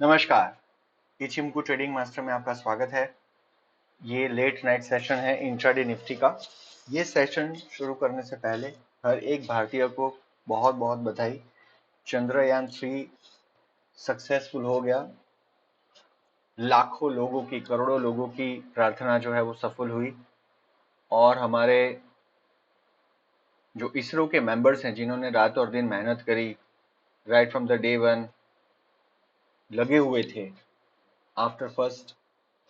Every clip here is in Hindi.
नमस्कार। इचिमकू ट्रेडिंग मास्टर में आपका स्वागत है। ये लेट नाइट सेशन है इंट्राडे निफ्टी का। ये सेशन शुरू करने से पहले हर एक भारतीय को बहुत बहुत बधाई। चंद्रयान 3 सक्सेसफुल हो गया। लाखों लोगों की, करोड़ों लोगों की प्रार्थना जो है वो सफल हुई। और हमारे जो इसरो के मेंबर्स हैं, जिन्होंने रात और दिन मेहनत करी, right from the day one लगे हुए थे, after first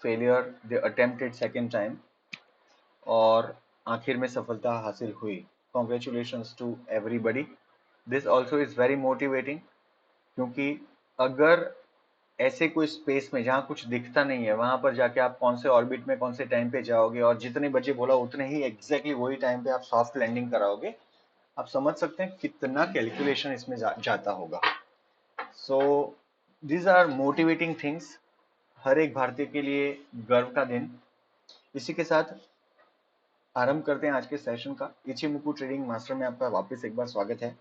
failure they attempted second time और आखिर में सफलता हासिल हुई। Congratulations to everybody. This also is very motivating, क्योंकि अगर ऐसे कोई स्पेस में जहाँ कुछ दिखता नहीं है, वहां पर जाके आप कौन से ऑर्बिट में कौन से टाइम पे जाओगे और जितने बजे बोला उतने ही एग्जैक्टली वही टाइम पे आप सॉफ्ट लैंडिंग कराओगे, आप समझ सकते हैं कितना कैलकुलेशन इसमें जाता होगा। So these are motivating things. हर एक भारतीय के लिए गर्व का दिन। इसी के साथ आरंभ करते हैं आज के सेशन का। इचिमुकू ट्रेडिंग मास्टर में आपका वापस एक बार स्वागत है।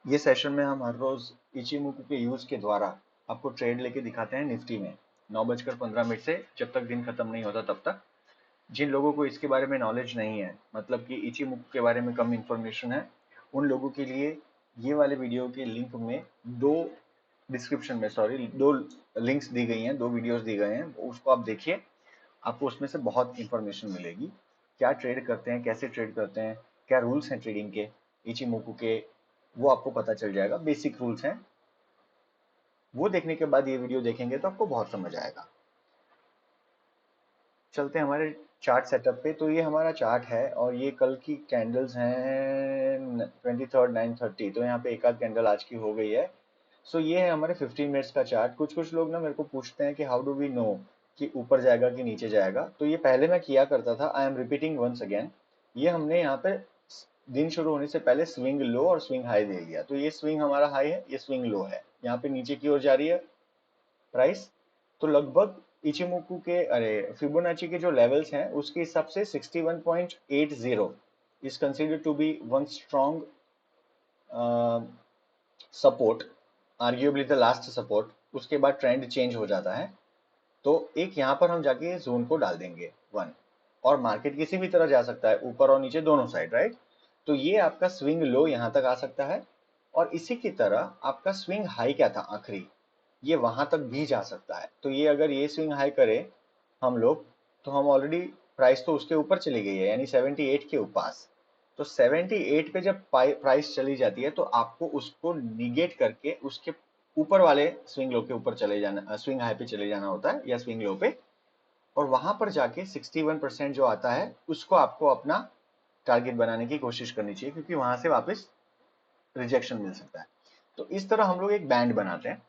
ये सेशन में हम हर रोज इचिमुकू के यूज के द्वारा आपको ट्रेड लेके दिखाते हैं निफ्टी में 9:15 से, जब तक दिन खत्म नहीं होता तब तक। जिन लोगों को इसके बारे में नॉलेज नहीं है, मतलब कि इचिमुकू के बारे में कम इंफॉर्मेशन है, उन लोगों के लिए ये वाले वीडियो के लिंक में दो डिस्क्रिप्शन में, सॉरी, दो लिंक्स दी गई हैं, दो वीडियोस दी गए हैं, उसको आप देखिए। आपको उसमें से बहुत इंफॉर्मेशन मिलेगी। क्या ट्रेड करते हैं, कैसे ट्रेड करते हैं, क्या रूल्स हैं ट्रेडिंग के, इचिमोकू के, वो आपको पता चल जाएगा। बेसिक रूल्स हैं, वो देखने के बाद ये वीडियो देखेंगे तो आपको बहुत समझ आएगा। चलते हैं हमारे चार्ट सेटअप पे। तो ये हमारा चार्ट है और ये कल की कैंडल्स हैं 23rd 9:30। तो यहाँ पे एक आध कैंडल आज की हो गई है। सो ये है हमारे 15 मिनट्स का चार्ट। कुछ कुछ लोग ना मेरे को पूछते हैं कि हाउ डू वी नो कि ऊपर जाएगा कि नीचे जाएगा। तो ये पहले मैं किया करता था, I am repeating once again. ये हमने यहाँ पे दिन शुरू होने से पहले स्विंग लो और स्विंग हाई दे दिया। तो ये स्विंग हमारा हाई है, ये स्विंग लो है। यहाँ पे नीचे की ओर जा रही है प्राइस। तो लगभग इचिमोकू के, अरे, फिबोनाची के जो लेवल्स हैं उसके हिसाब से 61.80 is considered to be one strong support, arguably the last support. उसके बाद ट्रेंड चेंज हो जाता है। तो एक यहाँ पर हम जाके जोन को डाल देंगे 1। और मार्केट किसी भी तरह जा सकता है, ऊपर और नीचे दोनों साइड, राइट। तो ये आपका स्विंग लो यहाँ तक आ सकता है। और इसी की तरह आपका स्विंग हाई क्या था आखिरी, ये वहां तक भी जा सकता है। तो ये अगर ये स्विंग हाई करे हम लोग, तो हम ऑलरेडी, प्राइस तो उसके ऊपर चली गई है, यानी 78 के पास। तो 78 पे जब प्राइस चली जाती है तो आपको उसको निगेट करके उसके ऊपर वाले स्विंग लो के ऊपर चले जाना, स्विंग हाई पे चले जाना होता है, या स्विंग लो पे। और वहां पर जाके 61% जो आता है उसको आपको अपना टारगेट बनाने की कोशिश करनी चाहिए, क्योंकि वहां से वापस रिजेक्शन मिल सकता है। तो इस तरह हम लोग एक बैंड बनाते हैं।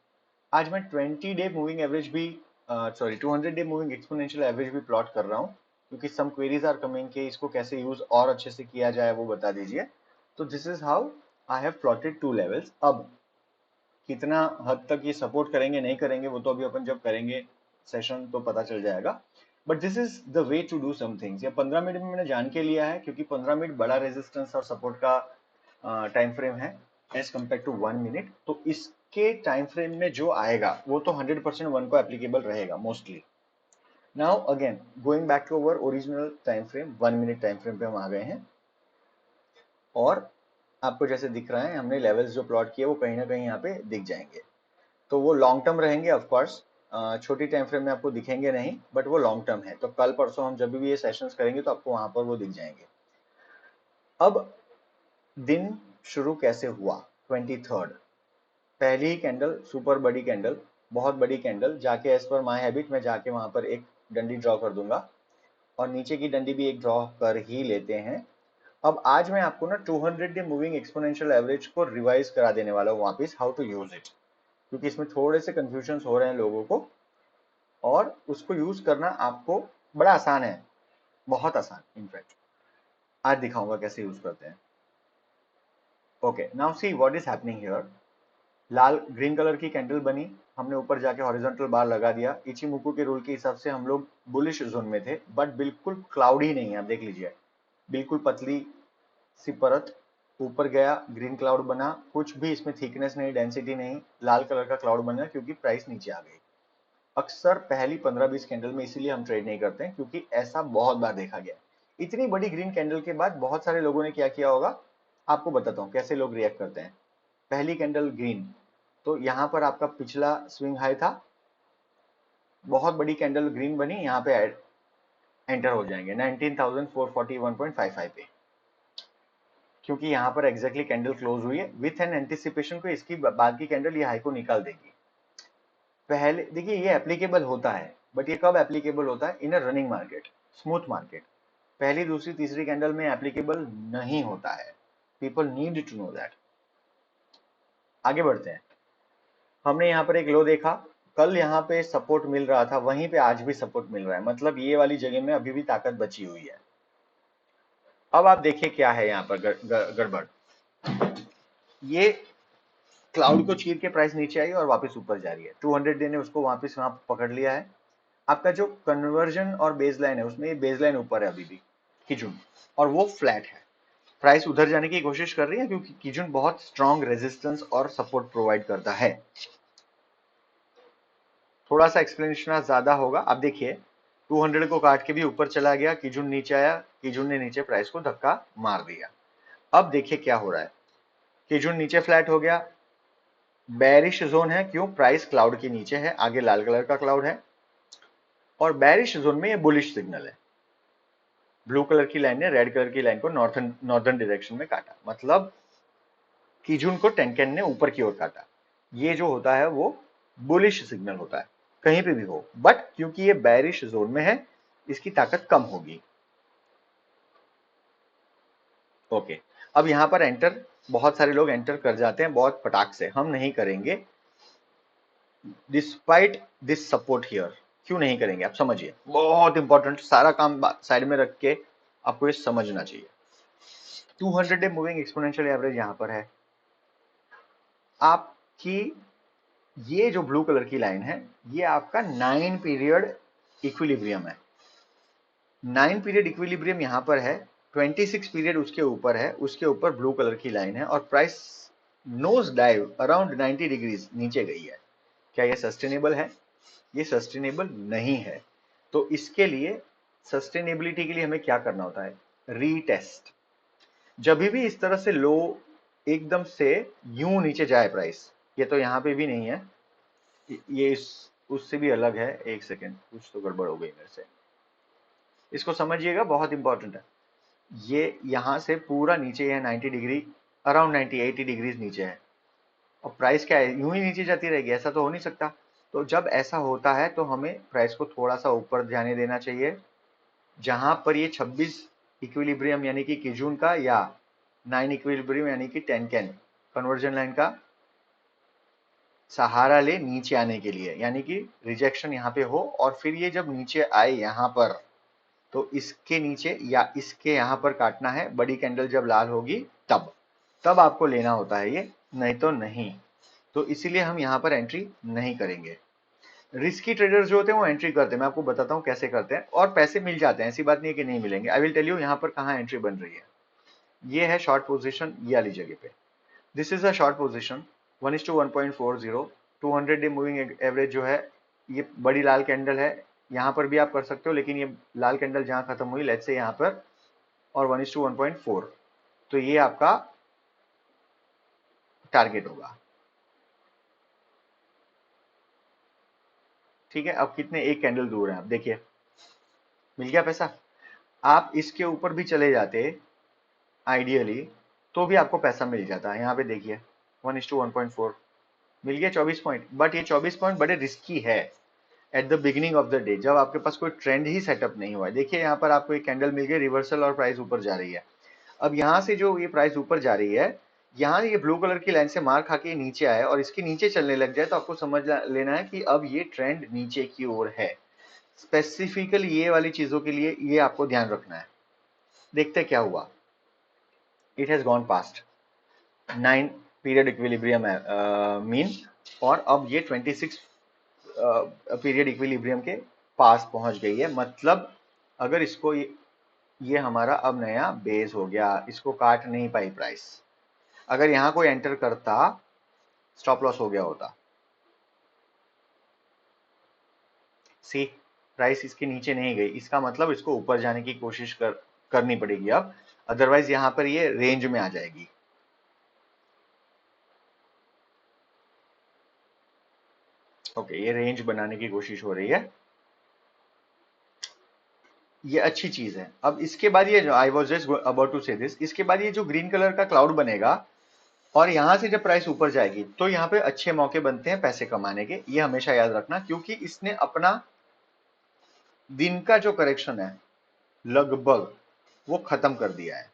आज मैं 20 डे मूविंग एवरेज भी, sorry, 200 day moving exponential average भी प्लॉट कर रहा हूँ, क्योंकि सम क्वेरीज आर कमिंग कि इसको कैसे यूज और अच्छे से किया जाए, वो बता दीजिए। तो this is how I have plotted two levels. अब कितना हद तक ये सपोर्ट करेंगे नहीं करेंगे वो तो अभी अपन जब करेंगे सेशन तो पता चल जाएगा। But this is the way to do some things. ये 15 मिनट में मैंने जान के लिया है, क्योंकि 15 मिनट बड़ा रेजिस्टेंस और सपोर्ट का टाइम फ्रेम है एज कम्पेयर टू 1 मिनट। तो इसके टाइम फ्रेम में जो आएगा वो तो 100% वन को एप्लीकेबल रहेगा mostly. Now again going back to our original time frame, 1 minute time frame पे हम आ गए हैं। और आपको जैसे दिख रहा है, हमने लेवल्स जो प्लॉट किए वो कहीं ना कहीं यहाँ पे दिख जाएंगे। तो वो लॉन्ग टर्म रहेंगे ऑफ कोर्स, छोटी टाइम फ्रेम में आपको दिखेंगे नहीं, बट वो लॉन्ग टर्म है। तो कल परसों हम जब भी ये सेशंस करेंगे तो आपको वहां पर वो दिख जाएंगे। अब दिन शुरू कैसे हुआ? 23rd, पहली ही कैंडल सुपर बड़ी कैंडल, बहुत बड़ी कैंडल। जाके एज पर माई हैबिट मैं जाके वहां पर एक डंडी ड्रॉ कर दूंगा और नीचे की डंडी भी एक ड्रॉ कर ही लेते हैं। अब आज मैं आपको ना 200 डे मूविंग एक्सपोनेंशियल एवरेज को रिवाइज करा देने वाला हूँ वापस, हाउ टू यूज इट, क्योंकि इसमें थोड़े से कंफ्यूजन हो रहे हैं लोगों को। और उसको यूज करना आपको बड़ा आसान है, बहुत आसान इनफैक्ट। आज दिखाऊंगा कैसे यूज करते हैं। Okay, now see what is happening here. Lal green colour की कैंडल बनी, हमने ऊपर जाके हॉरिजॉन्टल बार लगा दिया। इचिमुकू के रूल के हिसाब से हम लोग बुलिश जोन में थे, बट बिल्कुल क्लाउडी नहीं है। आप देख लीजिए, बिल्कुल पतली सी परत ऊपर गया, ग्रीन क्लाउड बना, कुछ भी इसमें थिकनेस नहीं, डेंसिटी नहीं, लाल कलर का क्लाउड बना क्योंकि प्राइस नीचे आ गई। अक्सर पहली 15-20 कैंडल में इसीलिए हम ट्रेड नहीं करते हैं, क्योंकि ऐसा बहुत बार देखा गया। इतनी बड़ी ग्रीन कैंडल के बाद बहुत सारे लोगों ने क्या किया होगा, आपको बताता हूँ कैसे लोग रिएक्ट करते हैं। पहली कैंडल ग्रीन, तो यहां पर आपका पिछला स्विंग हाई था, बहुत बड़ी कैंडल ग्रीन बनी, यहाँ पे एंटर हो जाएंगे 19,441.55 पे, क्योंकि यहाँ पर एग्जैक्टली कैंडल क्लोज हुई है विथ एन एंटिसिपेशन को इसकी बाद की कैंडल ये हाई को निकाल देगी। पहले देखिए ये एप्लीकेबल होता है, बट ये कब एप्लीकेबल होता है, in a running market, smooth market. पहली दूसरी तीसरी कैंडल में एप्लीकेबल नहीं होता है। People need to know that. आगे बढ़ते हैं। हमने यहाँ पर एक लो देखा, कल यहाँ पे सपोर्ट मिल रहा था, वहीं पे आज भी सपोर्ट मिल रहा है, मतलब ये वाली जगह में अभी भी ताकत बची हुई है। अब आप देखिए क्या है यहाँ पर गड़बड़। ये क्लाउड को चीर के प्राइस नीचे आई और वापस ऊपर जा रही है। 200 डे ने उसको वापस वहां पकड़ लिया है। आपका जो कन्वर्जन और बेसलाइन है उसमें ये बेसलाइन ऊपर है अभी भी, किजुन, और वो फ्लैट है। प्राइस उधर जाने की कोशिश कर रही है क्योंकि किजुन बहुत स्ट्रॉन्ग रेजिस्टेंस और सपोर्ट प्रोवाइड करता है। थोड़ा सा एक्सप्लेनेशन ज्यादा होगा। अब देखिए 200 को काट के भी ऊपर चला गया, किजुन नीचे आया, किजुन ने नीचे प्राइस को धक्का मार दिया। अब देखिए क्या हो रहा है, किजुन नीचे फ्लैट हो गया, बेरिश जोन है, क्यों, प्राइस क्लाउड के नीचे है, आगे लाल कलर का क्लाउड है, और बेरिश जोन में ये बुलिश सिग्नल है। ब्लू कलर की लाइन ने रेड कलर की लाइन को नॉर्दर्न डायरेक्शन में काटा, मतलब किजुन को टेंकेन ने ऊपर की ओर काटा। ये जो होता है वो बुलिश सिग्नल होता है, कहीं पे भी हो, बट क्योंकि ये बेरिश जोन में है इसकी ताकत कम होगी। ओके, अब यहां पर एंटर, बहुत सारे लोग एंटर कर जाते हैं बहुत फटाक से, हम नहीं करेंगे डिस्पाइट दिस सपोर्ट हियर। क्यों नहीं करेंगे आप समझिए, बहुत इंपॉर्टेंट, सारा काम साइड में रख के आपको ये समझना चाहिए। 200 डे मूविंग एक्सपोनेंशियल एवरेज यहां पर है आपकी, ये जो ब्लू कलर की लाइन है ये आपका 9 पीरियड इक्विलिब्रियम है। 9 पीरियड इक्विलिब्रियम यहां पर है, 26 पीरियड उसके ऊपर है, उसके ऊपर ब्लू कलर की लाइन है, और price nose dive around 90 degrees नीचे गई है। क्या ये सस्टेनेबल है? ये सस्टेनेबल नहीं है। तो इसके लिए, सस्टेनेबिलिटी के लिए हमें क्या करना होता है, रीटेस्ट। जब भी इस तरह से लो एकदम से यूं नीचे जाए प्राइस, ये तो यहां पे भी नहीं है, ये उससे भी अलग है, एक सेकेंड कुछ तो गड़बड़ हो गई मेरे से, इसको समझिएगा, बहुत इंपॉर्टेंट है। ये यहां से पूरा नीचे है 90 डिग्री, अराउंड 90-80 डिग्रीज नीचे है, और प्राइस क्या है, यूं ही नीचे जाती रहेगी, ऐसा तो हो नहीं सकता। तो जब ऐसा होता है तो हमें प्राइस को थोड़ा सा ऊपर जाने देना चाहिए, जहां पर ये 26 इक्विलिब्रियम यानी कि किजून का, या 9 इक्विलिब्रियम यानी कि टेनकेन कन्वर्जन लाइन का सहारा ले नीचे आने के लिए, यानी कि रिजेक्शन यहाँ पे हो, और फिर ये जब नीचे आए यहाँ पर, तो इसके नीचे या इसके यहाँ पर काटना है, बड़ी कैंडल जब लाल होगी तब आपको लेना होता है ये, नहीं तो नहीं। तो इसीलिए हम यहाँ पर एंट्री नहीं करेंगे। रिस्की ट्रेडर्स जो होते हैं वो एंट्री करते हैं, मैं आपको बताता हूँ कैसे करते हैं, और पैसे मिल जाते हैं, ऐसी बात नहीं है कि नहीं मिलेंगे। आई विल टेल यू यहाँ पर कहाँ एंट्री बन रही है। ये है शॉर्ट पोजीशन ये वाली जगह पे, this is a short position 1:1.40। 200 day moving average जो है, ये बड़ी लाल कैंडल है, यहाँ पर भी आप कर सकते हो, लेकिन ये लाल कैंडल जहां खत्म हुई लेट्स से यहाँ पर, और 1:1.4, तो ये आपका टारगेट होगा। ठीक है, अब कितने, एक कैंडल दूर है, आप देखिए मिल गया पैसा। आप इसके ऊपर भी चले जाते आइडियली तो भी आपको पैसा मिल जाता है। यहाँ पे देखिए 1:1.4 मिल गया 24 पॉइंट, बट ये 24 पॉइंट बड़े रिस्की है at the beginning of the day, जब आपके पास कोई ट्रेंड ही सेटअप नहीं हुआ है। देखिए यहाँ पर आपको एक कैंडल मिल गई रिवर्सल और प्राइस ऊपर जा रही है। अब यहाँ से जो ये प्राइस ऊपर जा रही है, यहाँ ये ब्लू कलर की लाइन से मार खा के नीचे आए और इसके नीचे चलने लग जाए, तो आपको समझ लेना है कि अब ये ट्रेंड नीचे की ओर है। स्पेसिफिकली ये वाली चीजों के लिए ये आपको ध्यान रखना है। देखते क्या हुआ, it has gone past 9 period equilibrium mean, और अब ये 26 पीरियड इक्विलिब्रियम के पास पहुंच गई है। मतलब अगर इसको ये हमारा अब नया बेस हो गया, इसको काट नहीं पाई प्राइस, अगर यहां कोई एंटर करता, स्टॉप लॉस हो गया होता। सी, प्राइस इसके नीचे नहीं गई, इसका मतलब इसको ऊपर जाने की कोशिश करनी पड़ेगी अब, अदरवाइज यहां पर ये रेंज में आ जाएगी। ओके, ये रेंज बनाने की कोशिश हो रही है, ये अच्छी चीज है। अब इसके बाद ये जो I was just about to say this, इसके बाद ये जो ग्रीन कलर का क्लाउड बनेगा और यहां से जब प्राइस ऊपर जाएगी तो यहाँ पे अच्छे मौके बनते हैं पैसे कमाने के, ये हमेशा याद रखना, क्योंकि इसने अपना दिन का जो करेक्शन है लगभग वो खत्म कर दिया है।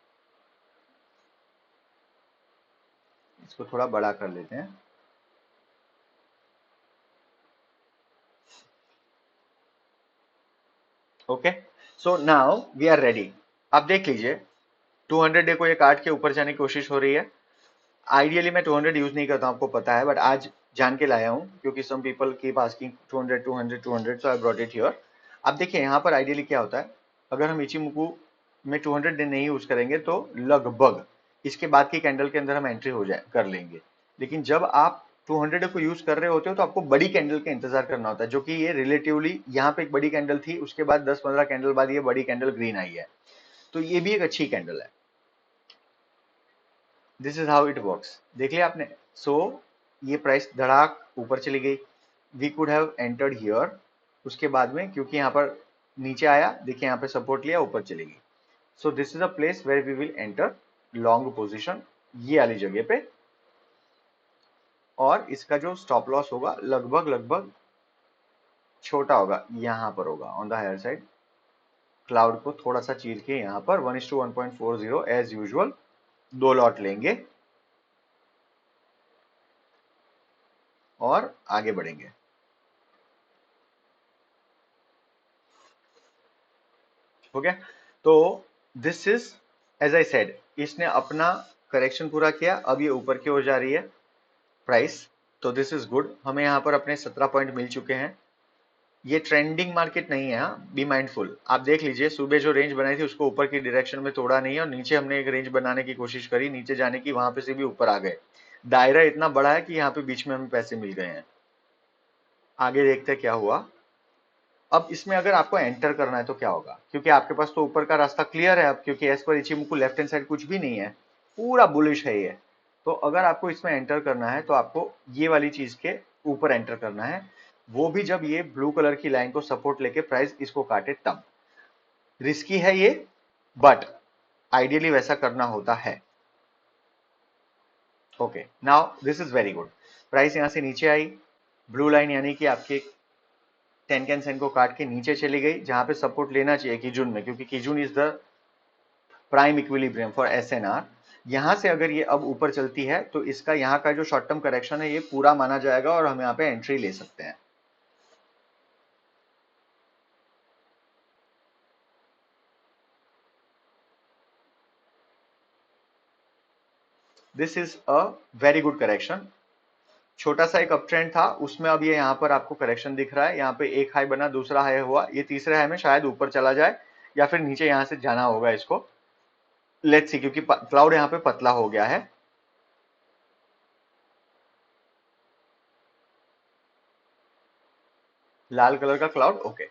इसको थोड़ा बड़ा कर लेते हैं। Okay, so now we are ready. आप देख लीजिए 200 डे को ये काट के ऊपर जाने की कोशिश हो रही है। आइडियली मैं 200 यूज नहीं करता हूं, आपको पता है, बट आज जान के लाया हूं क्योंकि some people keep asking 200 200 200, so I brought it here. आप देखिए यहाँ पर आइडियली क्या होता है, अगर हम इचिमुकु में 200 डे नहीं यूज करेंगे तो लगभग इसके बाद की कैंडल के अंदर हम एंट्री हो जाए कर लेंगे। लेकिन जब आप 200 डे को यूज कर रहे होते हो तो आपको बड़ी कैंडल का इंतजार करना होता है, जो कि ये रिलेटिवली यहाँ पे एक बड़ी कैंडल थी, उसके बाद 10-15 कैंडल बाद ये बड़ी कैंडल ग्रीन आई है, तो ये भी एक अच्छी कैंडल है। This is how it works, देख लिया आपने। सो ये प्राइस धड़ाक ऊपर चली गई, we could have entered here, उसके बाद में क्योंकि यहाँ पर नीचे आया, देखिए यहाँ पे सपोर्ट लिया, ऊपर चलेगी। So this is a place where we will enter long position, ये वाली जगह पे, और इसका जो स्टॉप लॉस होगा लगभग लगभग छोटा होगा, यहां पर होगा on the higher side. Cloud को थोड़ा सा चीर के यहां पर 1:1.40 एज यूजुअल 2 लॉट लेंगे और आगे बढ़ेंगे। हो गया, तो this is as I said, इसने अपना करेक्शन पूरा किया, अब ये ऊपर की ओर जा रही है प्राइस, तो दिस इज गुड। हमें यहाँ पर अपने 17 पॉइंट मिल चुके हैं। ये ट्रेंडिंग मार्केट नहीं है, बी माइंडफुल। आप देख लीजिए सुबह जो रेंज बनाई थी उसको ऊपर की डायरेक्शन में तोड़ा नहीं है, और नीचे हमने एक रेंज बनाने की कोशिश करी नीचे जाने की, वहां पे से भी ऊपर आ गए। दायरा इतना बड़ा है कि यहाँ पे बीच में हमें पैसे मिल गए हैं। आगे देखते हैं क्या हुआ। अब इसमें अगर आपको एंटर करना है तो क्या होगा, क्योंकि आपके पास तो ऊपर का रास्ता क्लियर है अब, क्योंकि as per इचिमुकु left hand side कुछ भी नहीं है, पूरा बुलिश है ये। तो अगर आपको इसमें एंटर करना है तो आपको ये वाली चीज के ऊपर एंटर करना है, वो भी जब ये ब्लू कलर की लाइन को सपोर्ट लेके प्राइस इसको काटे तब। रिस्की है ये, बट आइडियली वैसा करना होता है। Okay, now this is very good. Price यहां से नीचे आई, ब्लू लाइन यानी कि आपके 10 कैन सेन को काट के नीचे चली गई, जहां पे सपोर्ट लेना चाहिए कीजुन में, क्योंकि Kijun is the prime equilibrium for SNR. यहां से अगर ये अब ऊपर चलती है तो इसका यहाँ का जो शॉर्ट टर्म करेक्शन है ये पूरा माना जाएगा और हम यहाँ पे एंट्री ले सकते हैं। This is a very good correction. छोटा सा एक अप ट्रेंड था, उसमें अब ये यहाँ पर आपको करेक्शन दिख रहा है, यहाँ पे एक हाई बना, दूसरा हाई हुआ, ये तीसरे हाई में शायद ऊपर चला जाए या फिर नीचे यहाँ से जाना होगा इसको। लेट्स सी, क्योंकि क्लाउड यहाँ पे पतला हो गया है। लाल कलर का cloud, okay,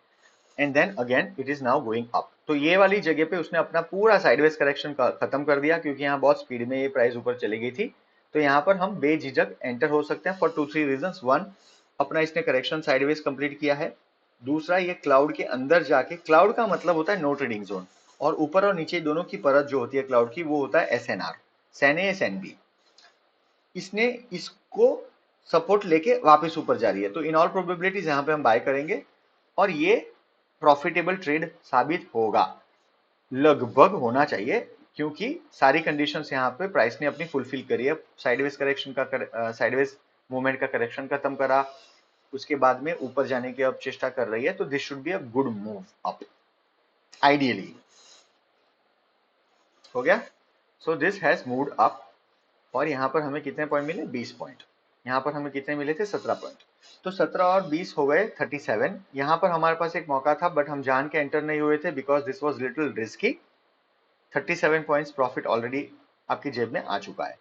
and then again it is now going up. तो ये वाली जगह पे उसने अपना पूरा साइडवेज करेक्शन खत्म कर दिया, क्योंकि यहाँ बहुत स्पीड में ये प्राइस ऊपर चली गई थी। तो यहाँ पर हम बेझिझक एंटर हो सकते हैं फॉर 2-3 रीजंस। वन, अपना इसने करेक्शन साइडवेज कंप्लीट किया है। दूसरा, ये क्लाउड के अंदर जाके, क्लाउड का मतलब होता है नो ट्रेडिंग जोन, और ऊपर और नीचे दोनों की परत जो होती है क्लाउड की वो होता है एसएनआर, सैन ए सैन बी। इसने इसको सपोर्ट लेके वापस ऊपर जा रही है, तो इन ऑल प्रोबेबिलिटीज यहाँ पे हम बाय करेंगे और ये प्रॉफिटेबल ट्रेड साबित होगा, लगभग होना चाहिए, क्योंकि सारी कंडीशंस यहाँ पे प्राइस ने अपनी फुलफिल करी है। साइडवेज करेक्शन का साइडवेज मूवमेंट का करेक्शन खत्म करा, उसके बाद में ऊपर जाने की अब चेष्टा कर रही है, तो this should be a good move up ideally. हो गया, so this has moved up, और यहाँ पर हमें कितने पॉइंट मिले, 20 पॉइंट। यहाँ पर हमें कितने मिले थे, 17 पॉइंट। तो 17 और 20 हो गए 37। यहाँ पर हमारे पास एक मौका था, बट हम जान के एंटर नहीं हुए थे because this was little risky. 37 points profit already आपकी जेब में आ चुका है।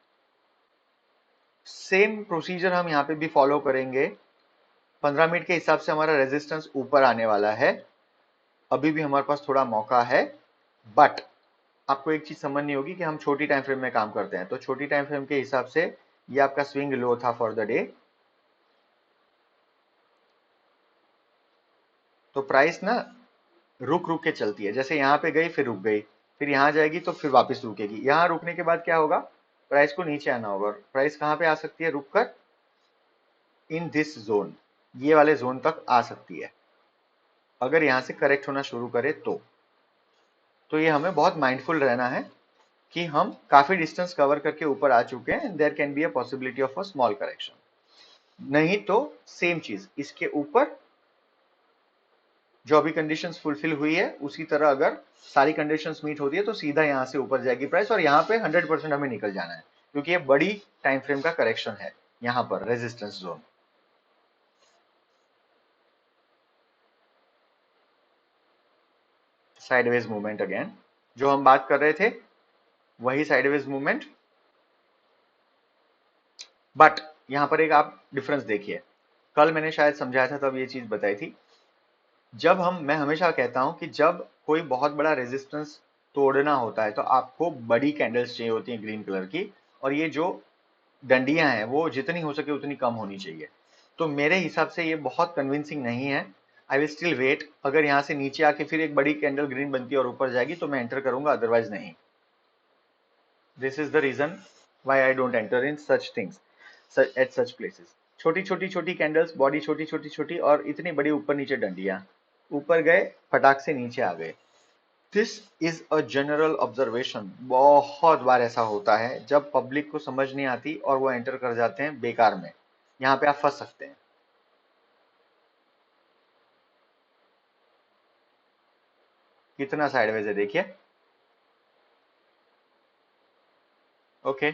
सेम प्रोसीजर हम यहाँ पे भी फॉलो करेंगे। 15 मिनट के हिसाब से हमारा रेजिस्टेंस ऊपर आने वाला है, अभी भी हमारे पास थोड़ा मौका है। बट आपको एक चीज समझनी होगी कि हम छोटी टाइम फ्रेम में काम करते हैं, तो छोटी टाइम फ्रेम के हिसाब से ये आपका स्विंग लो था फॉर द डे। तो प्राइस ना रुक रुक के चलती है, जैसे यहाँ पे गई फिर रुक गई, फिर यहाँ जाएगी तो फिर वापस रुकेगी। यहाँ रुकने के बाद क्या होगा, प्राइस को नीचे आना होगा। प्राइस कहाँ पे आ सकती है रुक कर, इन दिस जोन, ये वाले जोन तक आ सकती है, अगर यहाँ से करेक्ट होना शुरू करे तो ये हमें बहुत माइंडफुल रहना है कि हम काफी डिस्टेंस कवर करके ऊपर आ चुके हैं, there can be a possibility of a small correction. नहीं तो सेम चीज इसके ऊपर जो अभी कंडीशंस फुलफिल हुई है उसी तरह अगर सारी कंडीशंस मीट होती है तो सीधा यहाँ से ऊपर जाएगी प्राइस, और यहाँ पे 100% हमें निकल जाना है, क्योंकि ये बड़ी टाइम फ्रेम का करेक्शन है यहाँ पर resistance zone. Sideways movement again, जो हम बात कर रहे थे वही साइडवेज मूवमेंट, बट यहाँ पर एक आप डिफरेंस देखिए। कल मैंने शायद समझाया था तब ये चीज बताई थी, मैं हमेशा कहता हूं कि जब कोई बहुत बड़ा रेजिस्टेंस तोड़ना होता है तो आपको बड़ी कैंडल्स चाहिए होती हैं ग्रीन कलर की, और ये जो डंडियां हैं वो जितनी हो सके उतनी कम होनी चाहिए। तो मेरे हिसाब से ये बहुत कन्विंसिंग नहीं है। आई विल स्टिल वेट, अगर यहाँ से नीचे आके फिर एक बड़ी कैंडल ग्रीन बनती है और ऊपर जाएगी तो मैं एंटर करूंगा, अदरवाइज नहीं। This is the reason why I don't enter in such things at such places. छोटी छोटी छोटी कैंडल्स, बॉडी छोटी छोटी छोटी, और इतनी बड़ी ऊपर नीचे डंडियां, ऊपर गए फटाक से नीचे आ गए। This is a general observation, बहुत बार ऐसा होता है जब पब्लिक को समझ नहीं आती और वो एंटर कर जाते हैं बेकार में, यहाँ पे आप फंस सकते हैं। कितना साइडवेज है देखिए। Okay,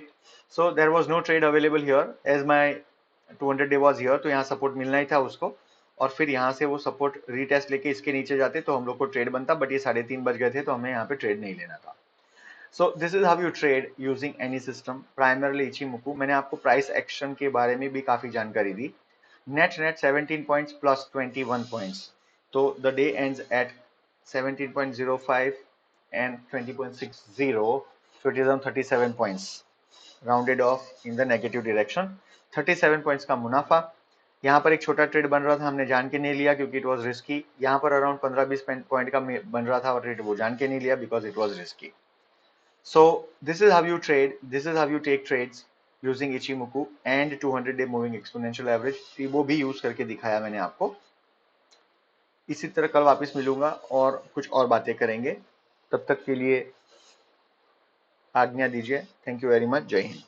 so there was no trade available here as my 200 day was here, तो यहाँ सपोर्ट मिलना ही था उसको, और फिर यहाँ से वो सपोर्ट रीटेस्ट लेके इसके नीचे जाते तो हम लोग को ट्रेड बनता, बट ये 3:30 बज गए थे तो हमें यहाँ पे ट्रेड नहीं लेना था। So this is how you trade using any system, primarily Ichimoku। मैंने आपको प्राइस एक्शन के बारे में भी काफी जानकारी दी। नेट 17 पॉइंट्स प्लस 21 पॉइंट्स, तो the day ends at 17.05 and 20.60, so it is on 37 points, rounded off in the negative direction। 37 points का मुनाफा। यहाँ पर एक छोटा ट्रेड बन रहा था, हमने जान के नहीं लिया क्योंकि इट वाज रिस्की। यहाँ पर अराउंड 15-20 पॉइंट का बन रहा था और ट्रेड, वो जान के नहीं लिया because it was risky. So this is how you trade, this is how you take trades using Ichimoku and 200-day moving exponential average। वो भी यूज करके दिखाया मैंने आपको। इसी तरह कल वापस मिलूंगा और कुछ और बातें करेंगे, तब तक के लिए आज्ञा दीजिए। थैंक यू वेरी मच, जय हिंद।